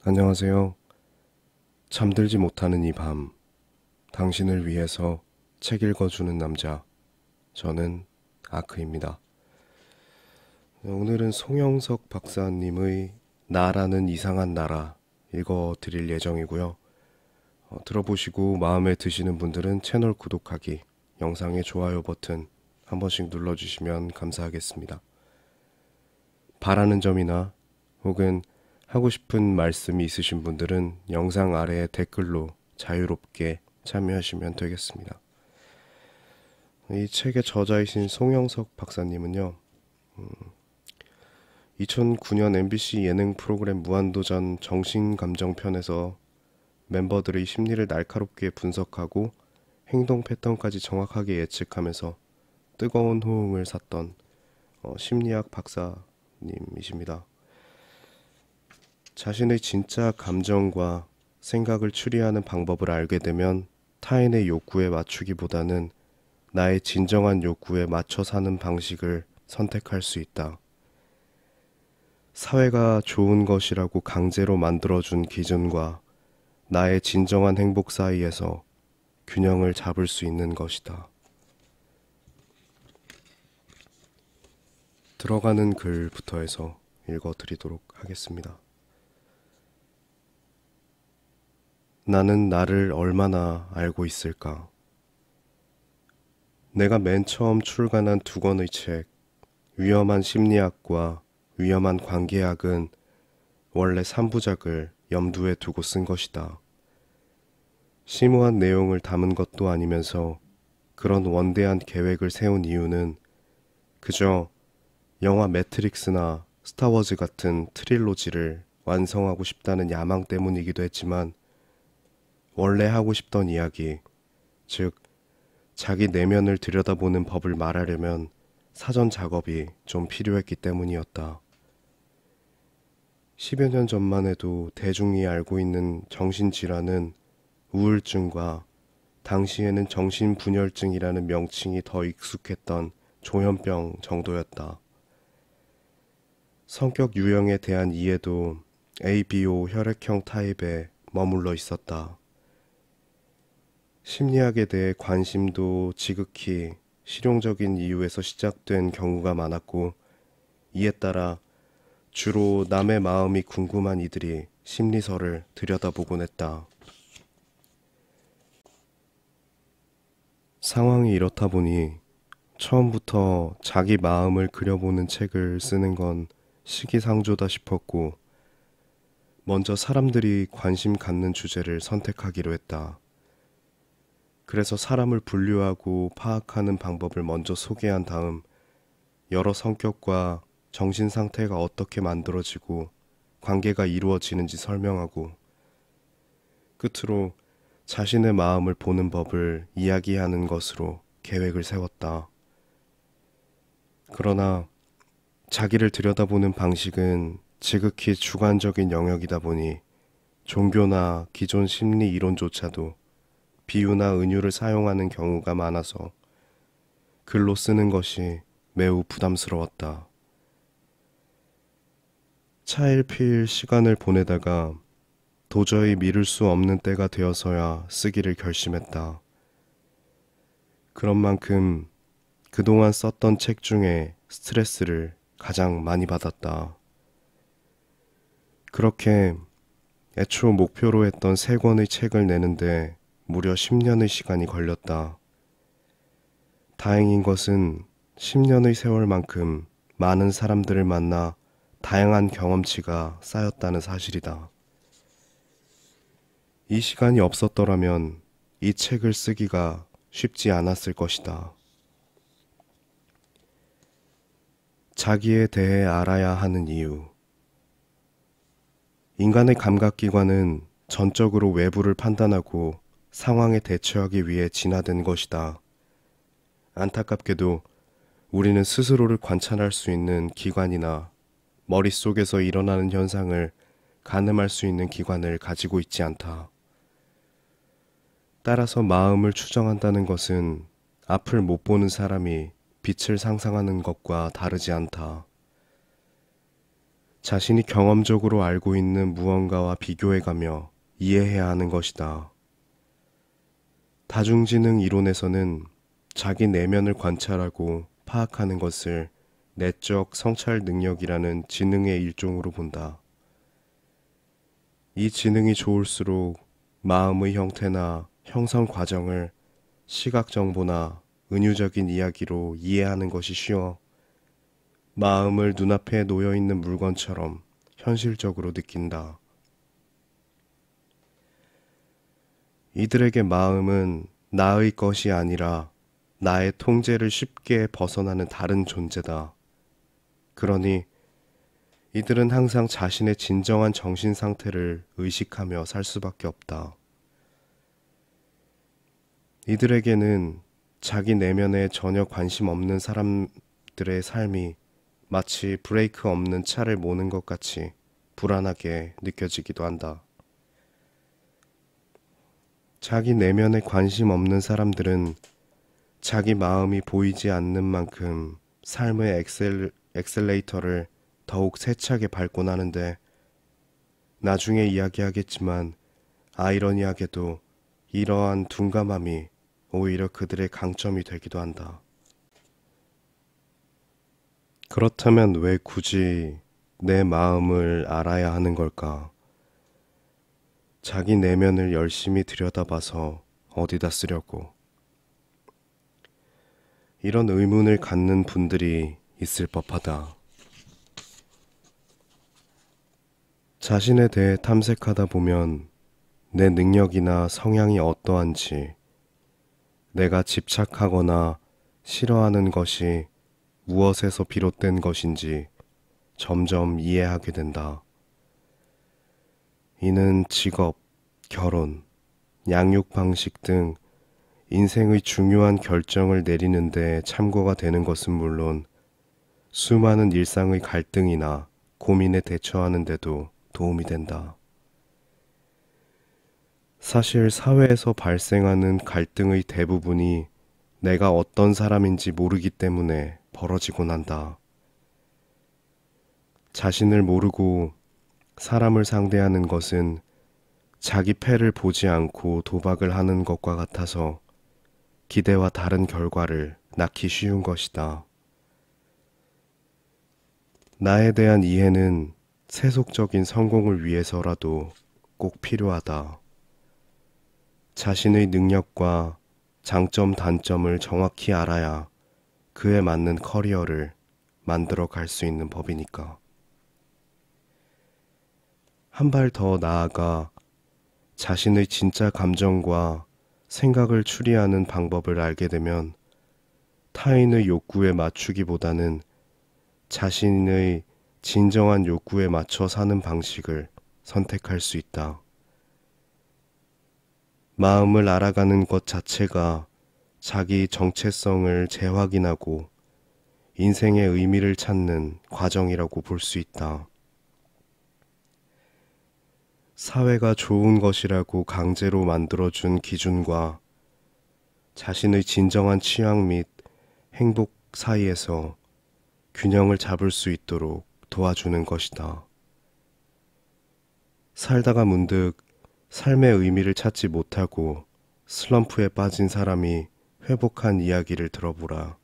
안녕하세요. 잠들지 못하는 이 밤, 당신을 위해서 책 읽어주는 남자, 저는 아크입니다. 오늘은 송영석 박사님의 나라는 이상한 나라 읽어드릴 예정이고요. 들어보시고 마음에 드시는 분들은 채널 구독하기, 영상의 좋아요 버튼 한 번씩 눌러주시면 감사하겠습니다. 바라는 점이나 혹은 하고 싶은 말씀이 있으신 분들은 영상 아래에 댓글로 자유롭게 참여하시면 되겠습니다. 이 책의 저자이신 송영석 박사님은요, 2009년 MBC 예능 프로그램 무한도전 정신감정편에서 멤버들의 심리를 날카롭게 분석하고 행동 패턴까지 정확하게 예측하면서 뜨거운 호응을 샀던 심리학 박사님이십니다. 자신의 진짜 감정과 생각을 추리하는 방법을 알게 되면 타인의 욕구에 맞추기보다는 나의 진정한 욕구에 맞춰 사는 방식을 선택할 수 있다. 사회가 좋은 것이라고 강제로 만들어준 기준과 나의 진정한 행복 사이에서 균형을 잡을 수 있는 것이다. 들어가는 글부터 해서 읽어드리도록 하겠습니다. 나는 나를 얼마나 알고 있을까? 내가 맨 처음 출간한 두 권의 책, 위험한 심리학과 위험한 관계학은 원래 3부작을 염두에 두고 쓴 것이다. 심오한 내용을 담은 것도 아니면서 그런 원대한 계획을 세운 이유는 그저 영화 매트릭스나 스타워즈 같은 트릴로지를 완성하고 싶다는 야망 때문이기도 했지만 원래 하고 싶던 이야기, 즉 자기 내면을 들여다보는 법을 말하려면 사전 작업이 좀 필요했기 때문이었다. 10여 년 전만 해도 대중이 알고 있는 정신질환은 우울증과 당시에는 정신분열증이라는 명칭이 더 익숙했던 조현병 정도였다. 성격 유형에 대한 이해도 ABO 혈액형 타입에 머물러 있었다. 심리학에 대해 관심도 지극히 실용적인 이유에서 시작된 경우가 많았고, 이에 따라 주로 남의 마음이 궁금한 이들이 심리서를 들여다보곤 했다. 상황이 이렇다 보니 처음부터 자기 마음을 그려보는 책을 쓰는 건 시기상조다 싶었고, 먼저 사람들이 관심 갖는 주제를 선택하기로 했다. 그래서 사람을 분류하고 파악하는 방법을 먼저 소개한 다음 여러 성격과 정신 상태가 어떻게 만들어지고 관계가 이루어지는지 설명하고 끝으로 자신의 마음을 보는 법을 이야기하는 것으로 계획을 세웠다. 그러나 자기를 들여다보는 방식은 지극히 주관적인 영역이다 보니 종교나 기존 심리 이론조차도 비유나 은유를 사용하는 경우가 많아서 글로 쓰는 것이 매우 부담스러웠다. 차일피일 시간을 보내다가 도저히 미룰 수 없는 때가 되어서야 쓰기를 결심했다. 그런 만큼 그동안 썼던 책 중에 스트레스를 가장 많이 받았다. 그렇게 애초 목표로 했던 3권의 책을 내는데 무려 10년의 시간이 걸렸다. 다행인 것은 10년의 세월만큼 많은 사람들을 만나 다양한 경험치가 쌓였다는 사실이다. 이 시간이 없었더라면 이 책을 쓰기가 쉽지 않았을 것이다. 자기에 대해 알아야 하는 이유. 인간의 감각기관은 전적으로 외부를 판단하고 상황에 대처하기 위해 진화된 것이다. 안타깝게도 우리는 스스로를 관찰할 수 있는 기관이나 머릿속에서 일어나는 현상을 가늠할 수 있는 기관을 가지고 있지 않다. 따라서 마음을 추정한다는 것은 앞을 못 보는 사람이 빛을 상상하는 것과 다르지 않다. 자신이 경험적으로 알고 있는 무언가와 비교해가며 이해해야 하는 것이다. 다중지능 이론에서는 자기 내면을 관찰하고 파악하는 것을 내적 성찰 능력이라는 지능의 일종으로 본다. 이 지능이 좋을수록 마음의 형태나 형성 과정을 시각 정보나 은유적인 이야기로 이해하는 것이 쉬워 마음을 눈앞에 놓여 있는 물건처럼 현실적으로 느낀다. 이들에게 마음은 나의 것이 아니라 나의 통제를 쉽게 벗어나는 다른 존재다. 그러니 이들은 항상 자신의 진정한 정신 상태를 의식하며 살 수밖에 없다. 이들에게는 자기 내면에 전혀 관심 없는 사람들의 삶이 마치 브레이크 없는 차를 모는 것 같이 불안하게 느껴지기도 한다. 자기 내면에 관심 없는 사람들은 자기 마음이 보이지 않는 만큼 삶의 엑셀레이터를 더욱 세차게 밟곤 하는데, 나중에 이야기하겠지만 아이러니하게도 이러한 둔감함이 오히려 그들의 강점이 되기도 한다. 그렇다면 왜 굳이 내 마음을 알아야 하는 걸까? 자기 내면을 열심히 들여다봐서 어디다 쓰려고? 이런 의문을 갖는 분들이 있을 법하다. 자신에 대해 탐색하다 보면 내 능력이나 성향이 어떠한지, 내가 집착하거나 싫어하는 것이 무엇에서 비롯된 것인지 점점 이해하게 된다. 이는 직업, 결혼, 양육 방식 등 인생의 중요한 결정을 내리는데 참고가 되는 것은 물론 수많은 일상의 갈등이나 고민에 대처하는 데도 도움이 된다. 사실 사회에서 발생하는 갈등의 대부분이 내가 어떤 사람인지 모르기 때문에 벌어지곤 한다. 자신을 모르고 사람을 상대하는 것은 자기 패를 보지 않고 도박을 하는 것과 같아서 기대와 다른 결과를 낳기 쉬운 것이다. 나에 대한 이해는 세속적인 성공을 위해서라도 꼭 필요하다. 자신의 능력과 장점, 단점을 정확히 알아야 그에 맞는 커리어를 만들어 갈 수 있는 법이니까. 한 발 더 나아가 자신의 진짜 감정과 생각을 추리하는 방법을 알게 되면 타인의 욕구에 맞추기보다는 자신의 진정한 욕구에 맞춰 사는 방식을 선택할 수 있다. 마음을 알아가는 것 자체가 자기 정체성을 재확인하고 인생의 의미를 찾는 과정이라고 볼 수 있다. 사회가 좋은 것이라고 강제로 만들어준 기준과 자신의 진정한 취향 및 행복 사이에서 균형을 잡을 수 있도록 도와주는 것이다. 살다가 문득 삶의 의미를 찾지 못하고 슬럼프에 빠진 사람이 회복한 이야기를 들어보라.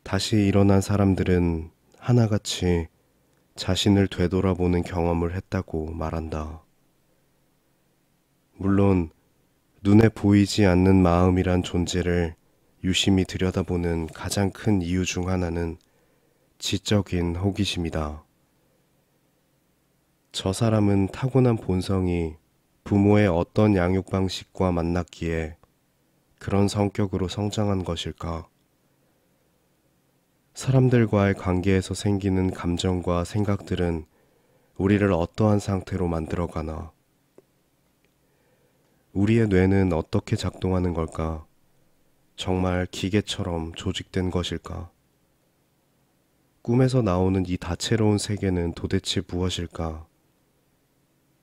다시 일어난 사람들은 하나같이 자신을 되돌아보는 경험을 했다고 말한다. 물론 눈에 보이지 않는 마음이란 존재를 유심히 들여다보는 가장 큰 이유 중 하나는 지적인 호기심이다. 저 사람은 타고난 본성이 부모의 어떤 양육 방식과 만났기에 그런 성격으로 성장한 것일까? 사람들과의 관계에서 생기는 감정과 생각들은 우리를 어떠한 상태로 만들어가나? 우리의 뇌는 어떻게 작동하는 걸까? 정말 기계처럼 조직된 것일까? 꿈에서 나오는 이 다채로운 세계는 도대체 무엇일까?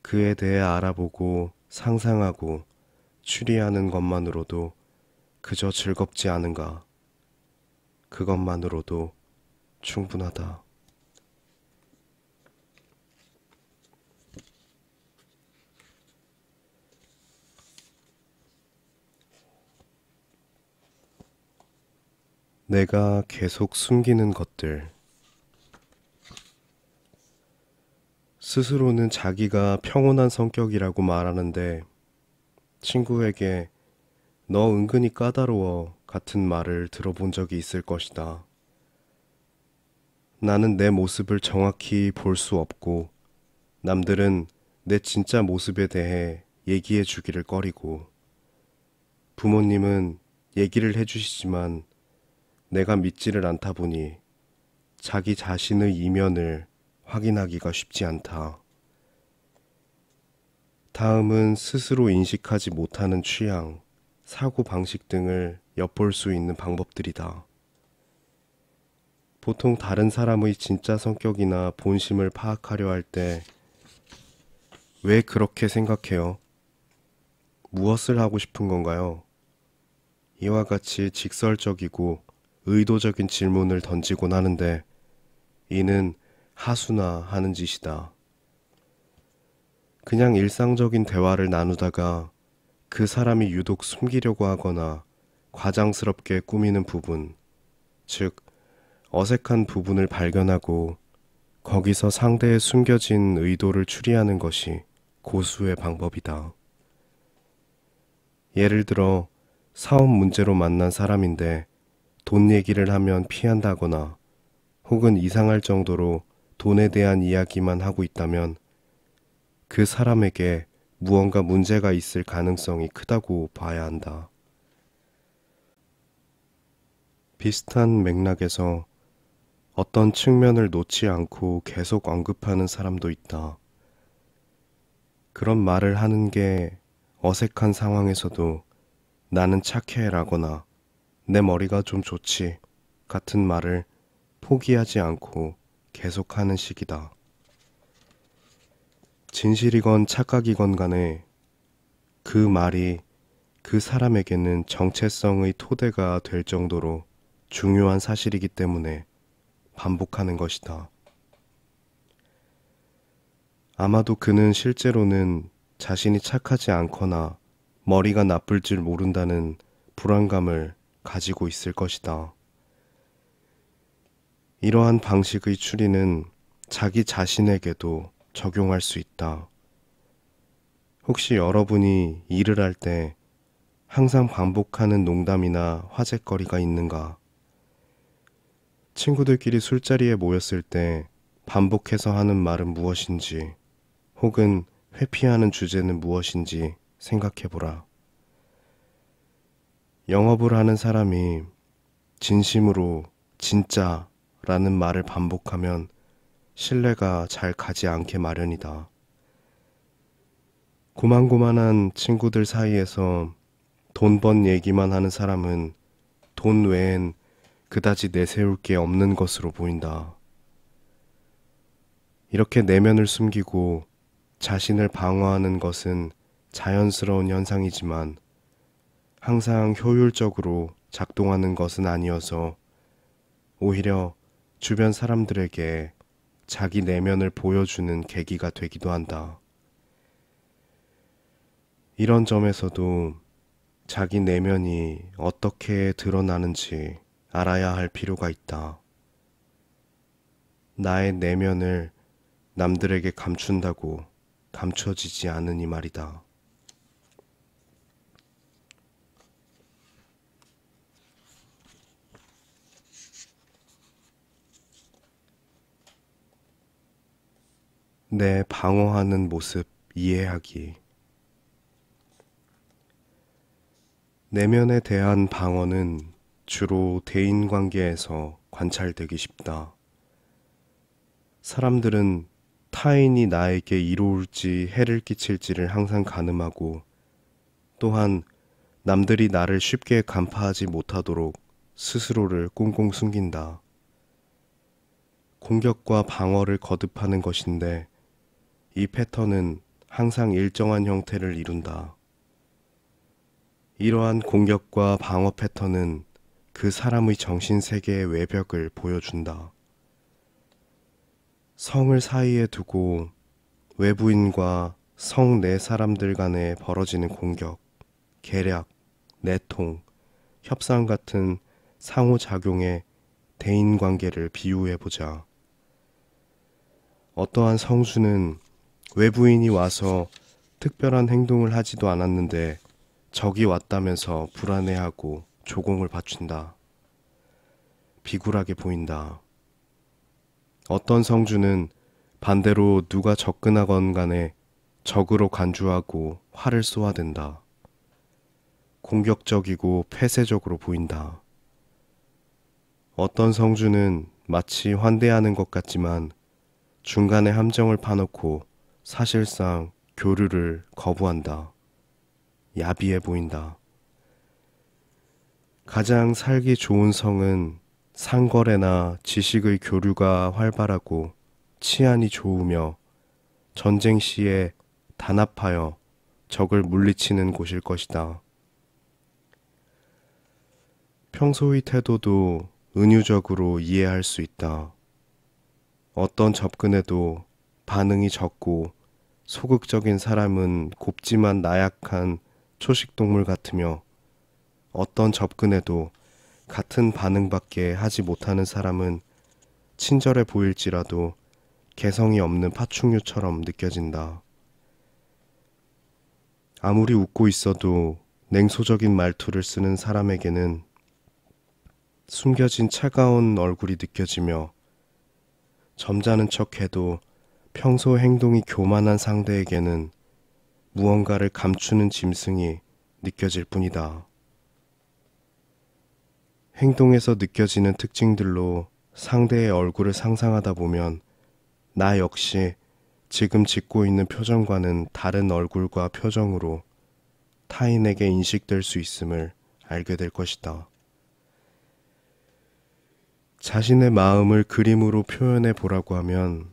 그에 대해 알아보고 상상하고 추리하는 것만으로도 그저 즐겁지 않은가? 그것만으로도 충분하다. 내가 계속 숨기는 것들. 스스로는 자기가 평온한 성격이라고 말하는데 친구에게 너 은근히 까다로워 같은 말을 들어본 적이 있을 것이다. 나는 내 모습을 정확히 볼 수 없고 남들은 내 진짜 모습에 대해 얘기해 주기를 꺼리고 부모님은 얘기를 해주시지만 내가 믿지를 않다 보니 자기 자신의 이면을 확인하기가 쉽지 않다. 다음은 스스로 인식하지 못하는 취향, 사고 방식 등을 엿볼 수 있는 방법들이다. 보통 다른 사람의 진짜 성격이나 본심을 파악하려 할 때 왜 그렇게 생각해요? 무엇을 하고 싶은 건가요? 이와 같이 직설적이고 의도적인 질문을 던지곤 하는데 이는 하수나 하는 짓이다. 그냥 일상적인 대화를 나누다가 그 사람이 유독 숨기려고 하거나 과장스럽게 꾸미는 부분, 즉 어색한 부분을 발견하고 거기서 상대의 숨겨진 의도를 추리하는 것이 고수의 방법이다. 예를 들어 사업 문제로 만난 사람인데 돈 얘기를 하면 피한다거나 혹은 이상할 정도로 돈에 대한 이야기만 하고 있다면 그 사람에게 무언가 문제가 있을 가능성이 크다고 봐야 한다. 비슷한 맥락에서 어떤 측면을 놓지 않고 계속 언급하는 사람도 있다. 그런 말을 하는 게 어색한 상황에서도 나는 착해라거나 내 머리가 좀 좋지 같은 말을 포기하지 않고 계속하는 식이다. 진실이건 착각이건 간에 그 말이 그 사람에게는 정체성의 토대가 될 정도로 중요한 사실이기 때문에 반복하는 것이다. 아마도 그는 실제로는 자신이 착하지 않거나 머리가 나쁠 줄 모른다는 불안감을 가지고 있을 것이다. 이러한 방식의 추리는 자기 자신에게도 적용할 수 있다. 혹시 여러분이 일을 할 때 항상 반복하는 농담이나 화제거리가 있는가? 친구들끼리 술자리에 모였을 때 반복해서 하는 말은 무엇인지, 혹은 회피하는 주제는 무엇인지 생각해보라. 영업을 하는 사람이 진심으로 진짜라는 말을 반복하면 신뢰가 잘 가지 않게 마련이다. 고만고만한 친구들 사이에서 돈 번 얘기만 하는 사람은 돈 외엔 그다지 내세울 게 없는 것으로 보인다. 이렇게 내면을 숨기고 자신을 방어하는 것은 자연스러운 현상이지만 항상 효율적으로 작동하는 것은 아니어서 오히려 주변 사람들에게 자기 내면을 보여주는 계기가 되기도 한다. 이런 점에서도 자기 내면이 어떻게 드러나는지 알아야 할 필요가 있다. 나의 내면을 남들에게 감춘다고 감춰지지 않으니 말이다. 내 방어하는 모습 이해하기. 내면에 대한 방어는 주로 대인관계에서 관찰되기 쉽다. 사람들은 타인이 나에게 이로울지 해를 끼칠지를 항상 가늠하고 또한 남들이 나를 쉽게 간파하지 못하도록 스스로를 꽁꽁 숨긴다. 공격과 방어를 거듭하는 것인데 이 패턴은 항상 일정한 형태를 이룬다. 이러한 공격과 방어 패턴은 그 사람의 정신세계의 외벽을 보여준다. 성을 사이에 두고 외부인과 성 내 사람들 간에 벌어지는 공격, 계략, 내통, 협상 같은 상호작용의 대인관계를 비유해보자. 어떠한 성수는 외부인이 와서 특별한 행동을 하지도 않았는데 적이 왔다면서 불안해하고 조공을 받춘다. 비굴하게 보인다. 어떤 성주는 반대로 누가 접근하건 간에 적으로 간주하고 활을 쏘아댄다. 공격적이고 폐쇄적으로 보인다. 어떤 성주는 마치 환대하는 것 같지만 중간에 함정을 파놓고 사실상 교류를 거부한다. 야비해 보인다. 가장 살기 좋은 성은 상거래나 지식의 교류가 활발하고 치안이 좋으며 전쟁 시에 단합하여 적을 물리치는 곳일 것이다. 평소의 태도도 은유적으로 이해할 수 있다. 어떤 접근에도 반응이 적고 소극적인 사람은 곱지만 나약한 초식동물 같으며 어떤 접근에도 같은 반응밖에 하지 못하는 사람은 친절해 보일지라도 개성이 없는 파충류처럼 느껴진다. 아무리 웃고 있어도 냉소적인 말투를 쓰는 사람에게는 숨겨진 차가운 얼굴이 느껴지며 점잖은 척해도 평소 행동이 교만한 상대에게는 무언가를 감추는 짐승이 느껴질 뿐이다. 행동에서 느껴지는 특징들로 상대의 얼굴을 상상하다 보면 나 역시 지금 짓고 있는 표정과는 다른 얼굴과 표정으로 타인에게 인식될 수 있음을 알게 될 것이다. 자신의 마음을 그림으로 표현해 보라고 하면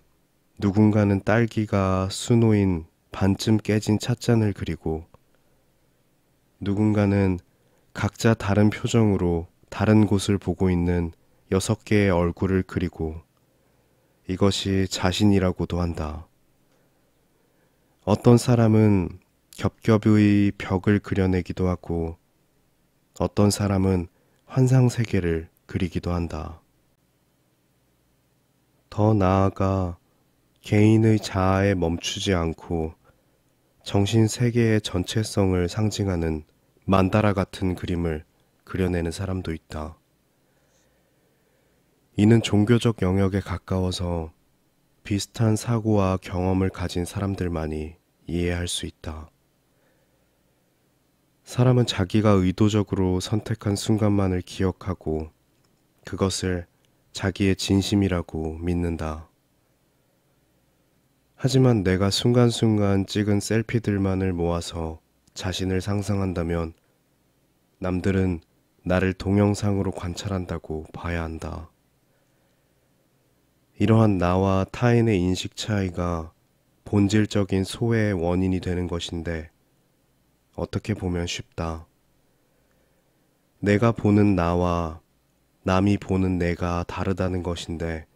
누군가는 딸기가 수놓인 반쯤 깨진 찻잔을 그리고 누군가는 각자 다른 표정으로 다른 곳을 보고 있는 6개의 얼굴을 그리고 이것이 자신이라고도 한다. 어떤 사람은 겹겹의 벽을 그려내기도 하고 어떤 사람은 환상세계를 그리기도 한다. 더 나아가 개인의 자아에 멈추지 않고 정신세계의 전체성을 상징하는 만다라 같은 그림을 그려내는 사람도 있다. 이는 종교적 영역에 가까워서 비슷한 사고와 경험을 가진 사람들만이 이해할 수 있다. 사람은 자기가 의도적으로 선택한 순간만을 기억하고 그것을 자기의 진심이라고 믿는다. 하지만 내가 순간순간 찍은 셀피들만을 모아서 자신을 상상한다면 남들은 나를 동영상으로 관찰한다고 봐야 한다. 이러한 나와 타인의 인식 차이가 본질적인 소외의 원인이 되는 것인데 어떻게 보면 쉽다. 내가 보는 나와 남이 보는 내가 다르다는 것인데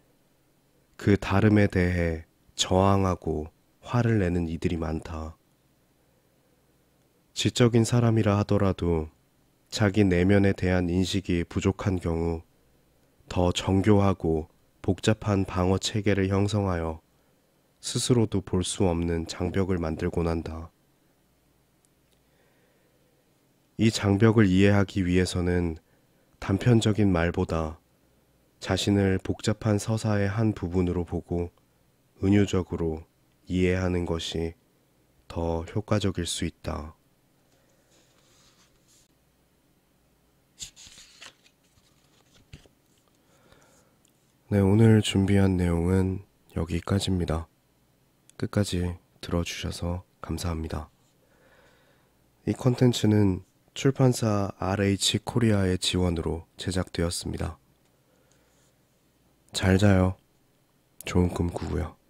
그 다름에 대해 저항하고 화를 내는 이들이 많다. 지적인 사람이라 하더라도 자기 내면에 대한 인식이 부족한 경우 더 정교하고 복잡한 방어 체계를 형성하여 스스로도 볼 수 없는 장벽을 만들곤 한다. 이 장벽을 이해하기 위해서는 단편적인 말보다 자신을 복잡한 서사의 한 부분으로 보고 은유적으로 이해하는 것이 더 효과적일 수 있다. 네, 오늘 준비한 내용은 여기까지입니다. 끝까지 들어주셔서 감사합니다. 이 콘텐츠는 출판사 RH 코리아의 지원으로 제작되었습니다. 잘 자요. 좋은 꿈 꾸고요.